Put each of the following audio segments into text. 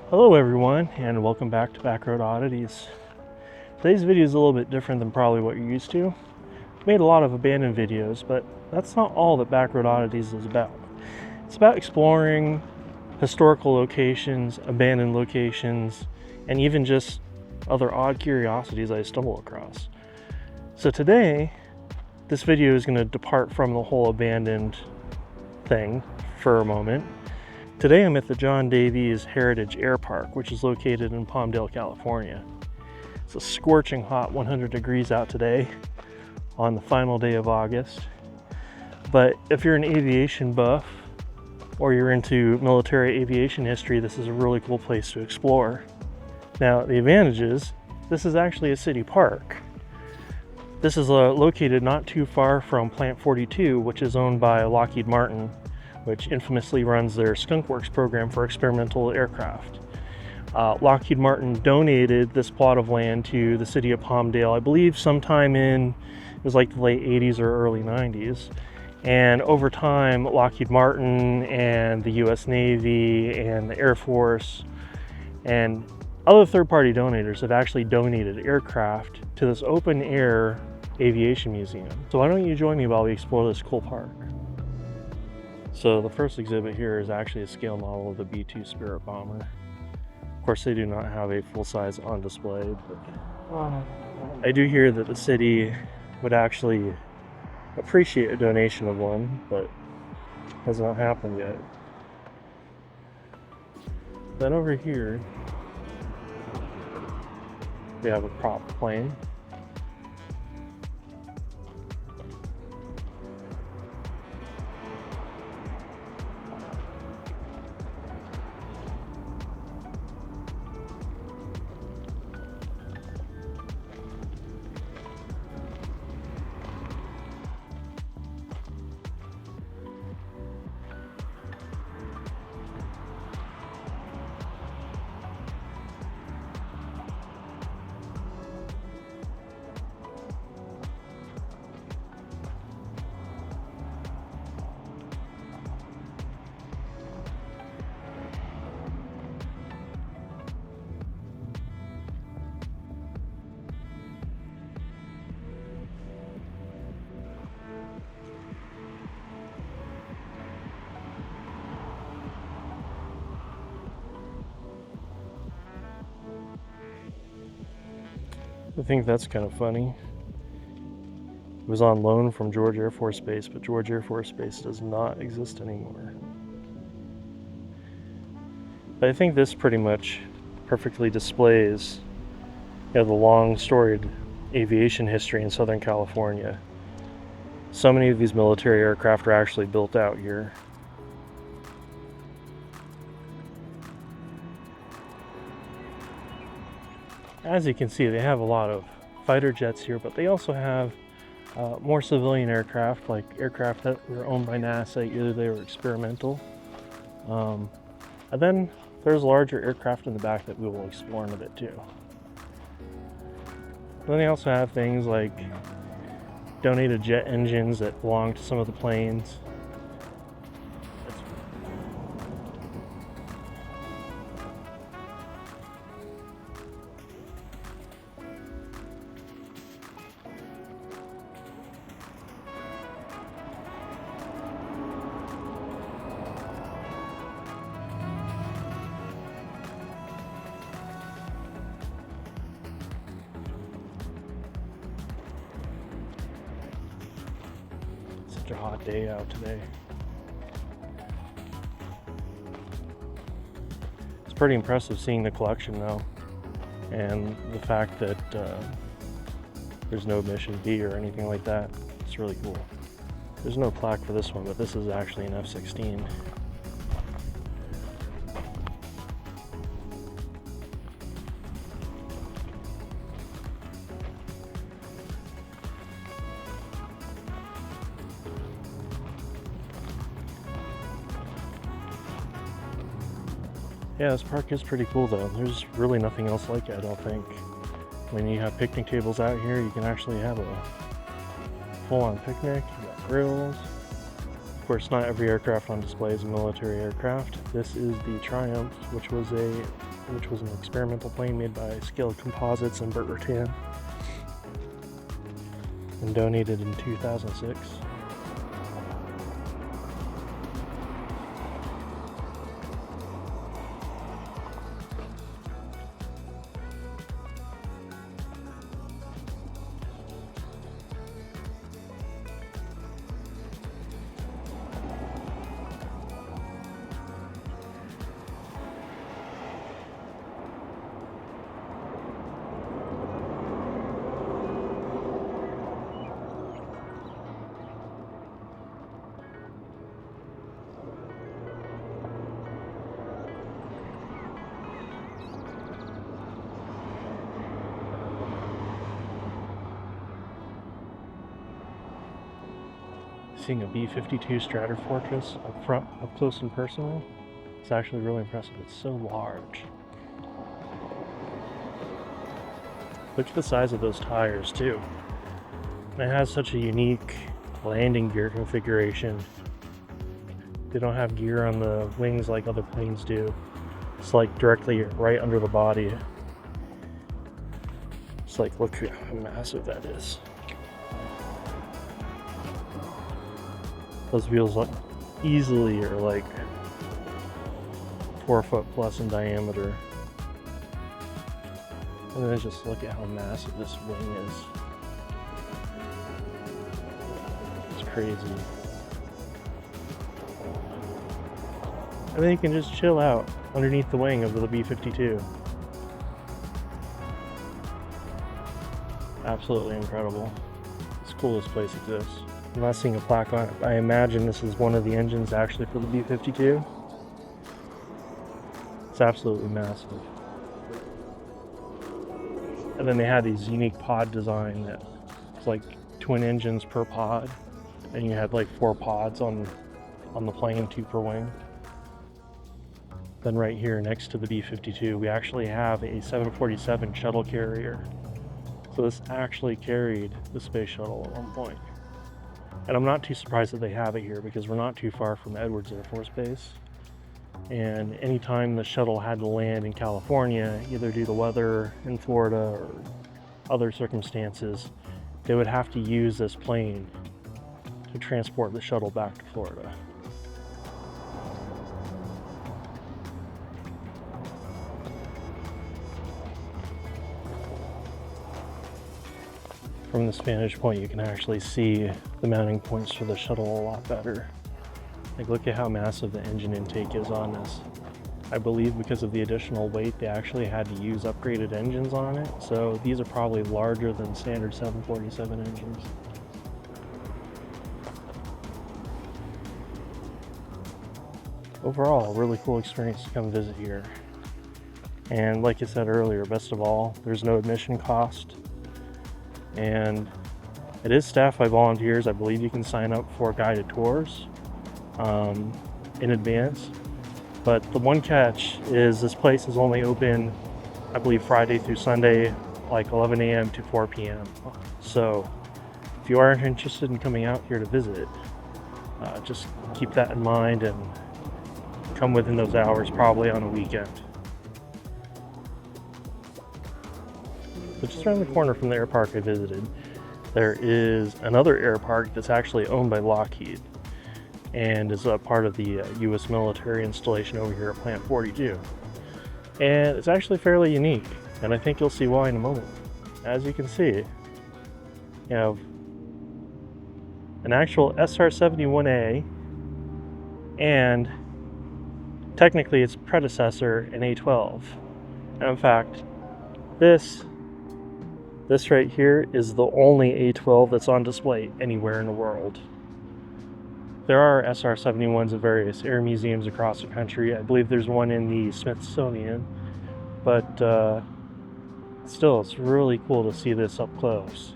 Hello everyone, and welcome back to Backroad Oddities. Today's video is a little bit different than probably what you're used to. I've made a lot of abandoned videos, but that's not all that Backroad Oddities is about. It's about exploring historical locations, abandoned locations, and even just other odd curiosities I stumble across. So today, this video is going to depart from the whole abandoned thing for a moment. Today I'm at the John Davies Heritage Airpark, which is located in Palmdale, California. It's a scorching hot 100 degrees out today on the final day of August. But if you're an aviation buff or you're into military aviation history, this is a really cool place to explore. Now, the advantage is this is actually a city park. This is located not too far from Plant 42, which is owned by Lockheed Martin, which infamously runs their Skunk Works program for experimental aircraft. Lockheed Martin donated this plot of land to the City of Palmdale, I believe sometime in, it was like the late 80s or early 90s. And over time, Lockheed Martin and the US Navy and the Air Force and other third-party donators have actually donated aircraft to this open-air aviation museum. So why don't you join me while we explore this cool park? So the first exhibit here is actually a scale model of the B-2 Spirit bomber. Of course, they do not have a full-size on display, but I do hear that the city would actually appreciate a donation of one, but has not happened yet. Then over here, we have a prop plane. I think that's kind of funny. It was on loan from George Air Force Base, but George Air Force Base does not exist anymore. But I think this pretty much perfectly displays, the long storied aviation history in Southern California. So many of these military aircraft are actually built out here. As you can see, they have a lot of fighter jets here, but they also have more civilian aircraft, like aircraft that were owned by NASA. Either they were experimental. And then there's larger aircraft in the back that we will explore in a bit too. Then they also have things like donated jet engines that belong to some of the planes. Such a hot day out today. It's pretty impressive seeing the collection though, and the fact that there's no Mission B or anything like that. It's really cool. There's no plaque for this one, but this is actually an F-16. Yeah, this park is pretty cool though. There's really nothing else like it, I don't think. When you have picnic tables out here, you can actually have a full-on picnic. You got grills. Of course, not every aircraft on display is a military aircraft. This is the Triumph, which was an experimental plane made by Scaled Composites and Burt Rutan, and donated in 2006. Seeing a B-52 Stratofortress up front, up close and personal, it's actually really impressive. It's so large. Look at the size of those tires too. And it has such a unique landing gear configuration. They don't have gear on the wings like other planes do. It's like directly right under the body. It's like, look how massive that is. Those wheels easily are like 4 foot plus in diameter. And then just look at how massive this wing is. It's crazy. And then you can just chill out underneath the wing of the B-52. Absolutely incredible. It's cool this place exists. I'm not seeing a plaque on it. I imagine this is one of the engines actually for the B-52. It's absolutely massive. And then they had these unique pod design that was like twin engines per pod. And you had like 4 pods on the plane, 2 per wing. Then right here next to the B-52, we actually have a 747 shuttle carrier. So this actually carried the space shuttle at one point. And I'm not too surprised that they have it here because we're not too far from Edwards Air Force Base. And anytime the shuttle had to land in California, either due to weather in Florida or other circumstances, they would have to use this plane to transport the shuttle back to Florida. From this vantage point, you can actually see the mounting points for the shuttle a lot better. Like, look at how massive the engine intake is on this. I believe because of the additional weight, they actually had to use upgraded engines on it. So these are probably larger than standard 747 engines. Overall, a really cool experience to come visit here. And like I said earlier, best of all, there's no admission cost. And it is staffed by volunteers. I believe you can sign up for guided tours in advance. But the one catch is this place is only open, I believe, Friday through Sunday, like 11 a.m. to 4 p.m. So if you are interested in coming out here to visit, just keep that in mind and come within those hours, probably on a weekend. So just around the corner from the Airpark I visited, there is another Airpark that's actually owned by Lockheed and is a part of the U.S. military installation over here at Plant 42. And it's actually fairly unique, and I think you'll see why in a moment. As you can see, you have an actual SR-71A and technically its predecessor, an A-12. And in fact, this right here is the only A-12 that's on display anywhere in the world. There are SR-71s at various air museums across the country. I believe there's one in the Smithsonian, but still, it's really cool to see this up close.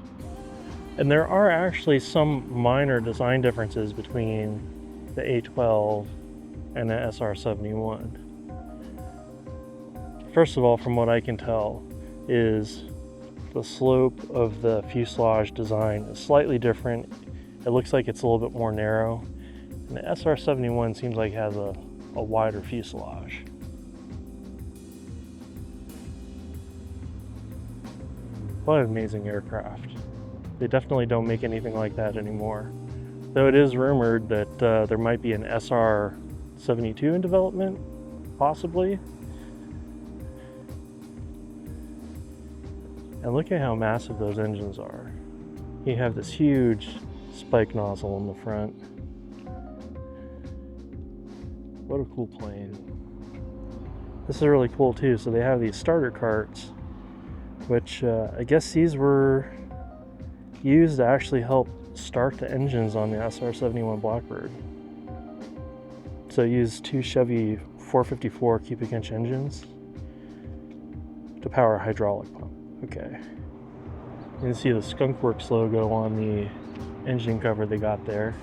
And there are actually some minor design differences between the A-12 and the SR-71. First of all, from what I can tell, is the slope of the fuselage design is slightly different. It looks like it's a little bit more narrow. And the SR-71 seems like it has a a wider fuselage. What an amazing aircraft. They definitely don't make anything like that anymore. Though it is rumored that there might be an SR-72 in development, possibly. And look at how massive those engines are. You have this huge spike nozzle in the front. What a cool plane. This is really cool too. So they have these starter carts, which I guess these were used to actually help start the engines on the SR-71 Blackbird. So it used two Chevy 454 cubic inch engines to power a hydraulic pump. Okay. You can see the Skunk Works logo on the engine cover they got there.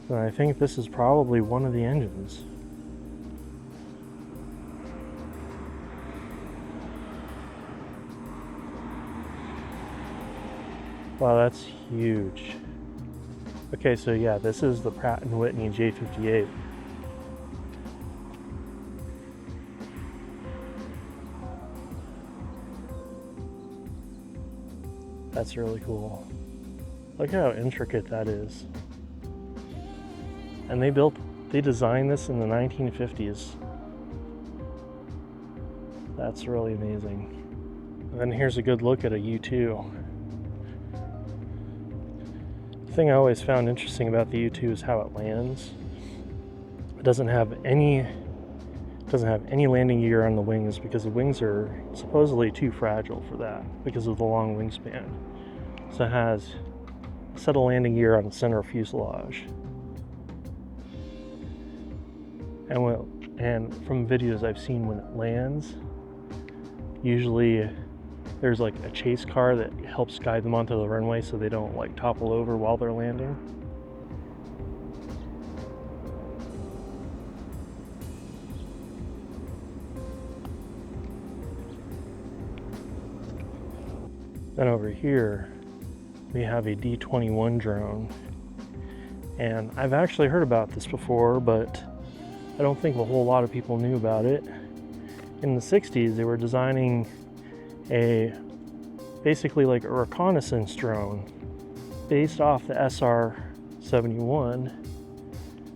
And I think this is probably one of the engines. Wow, that's huge. Okay, so yeah, this is the Pratt & Whitney J58. That's really cool. Look how intricate that is. And they designed this in the 1950s. That's really amazing. And then here's a good look at a U-2. The thing I always found interesting about the U-2 is how it lands. It doesn't have any landing gear on the wings because the wings are supposedly too fragile for that because of the long wingspan. So it has a set of landing gear on the center fuselage. And from videos I've seen, when it lands, usually there's like a chase car that helps guide them onto the runway so they don't like topple over while they're landing. Then over here we have a D-21 drone, and I've actually heard about this before, but I don't think a whole lot of people knew about it. In the 60s, they were designing basically like a reconnaissance drone based off the SR-71,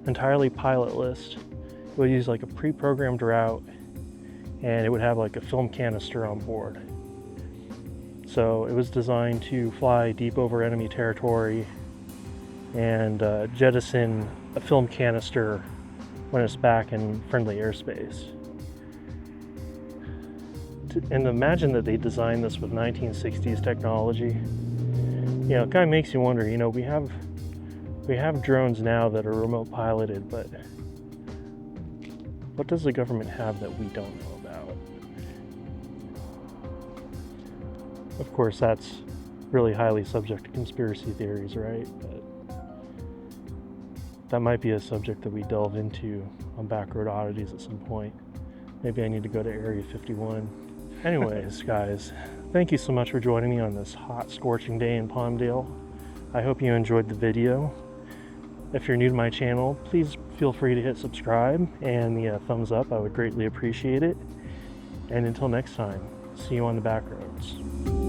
entirely pilotless. It would use like a pre-programmed route, and it would have like a film canister on board. So it was designed to fly deep over enemy territory and jettison a film canister when it's back in friendly airspace. And imagine that they designed this with 1960s technology. You know, it kind of makes you wonder, you know, we have drones now that are remote piloted, but what does the government have that we don't know about? Of course, that's really highly subject to conspiracy theories, right? But that might be a subject that we delve into on Backroad Oddities at some point. Maybe I need to go to Area 51. Anyways, guys, thank you so much for joining me on this hot, scorching day in Palmdale. I hope you enjoyed the video. If you're new to my channel, please feel free to hit subscribe and the thumbs up. I would greatly appreciate it. And until next time, see you on the back roads.